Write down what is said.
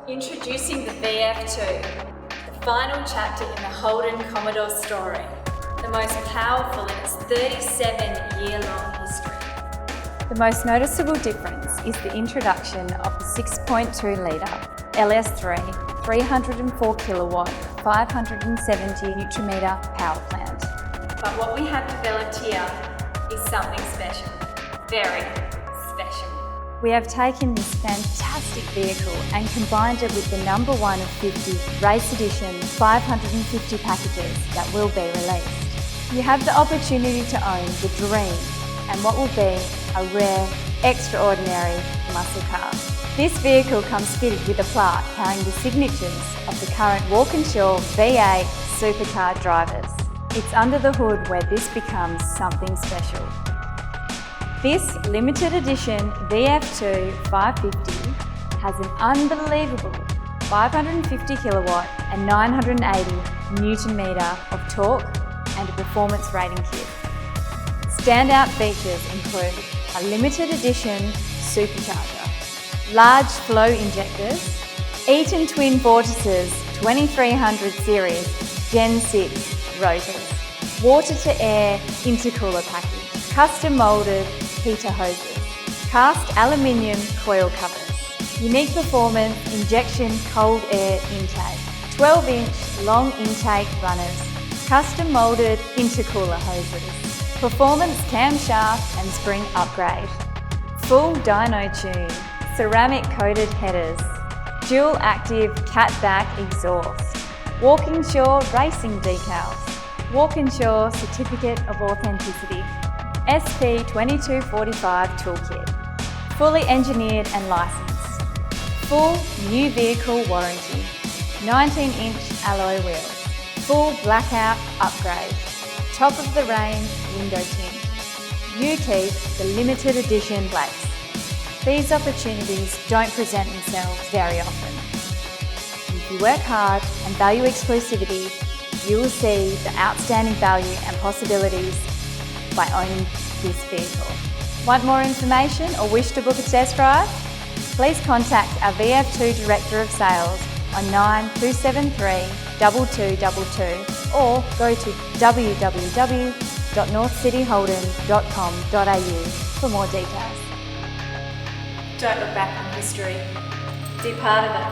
Introducing the VF2, the final chapter in the Holden Commodore story, the most powerful in its 37-year-long history. The most noticeable difference is the introduction of the 6.2-litre LS3 304 kilowatt 570 Nm power plant. But what we have developed here is something special, very special. We have taken this fantastic vehicle and combined it with the number one of 50 Race Edition 550 packages that will be released. You have the opportunity to own the dream and what will be a rare, extraordinary muscle car. This vehicle comes fitted with a plaque carrying the signatures of the current Walkinshaw V8 supercar drivers. It's under the hood where this becomes something special. This limited edition VF2 550 has an unbelievable 550 kilowatt and 980 Newton metre of torque and a performance rating kit. Standout features include a limited edition supercharger, large flow injectors, Eaton Twin Vortices 2300 series Gen 6 rotors, water-to-air intercooler package, custom moulded heater hoses, cast aluminium coil covers, unique performance injection cold air intake, 12-inch long intake runners, custom moulded intercooler hoses, performance camshaft and spring upgrade, full dyno tune, ceramic coated headers, dual active catback exhaust, Walkinshaw racing decals, Walkinshaw certificate of authenticity, SP2245 toolkit, fully engineered and licensed, full new vehicle warranty, 19-inch alloy wheels, full blackout upgrade, top of the range window tint. You keep the limited edition plates. These opportunities don't present themselves very often. If you work hard and value exclusivity, you will see the outstanding value and possibilities by owning this vehicle. Want more information or wish to book a test drive? Please contact our VF2 Director of Sales on 9273 2222 or go to www.northcityholden.com.au for more details. Don't look back on history, be part of it.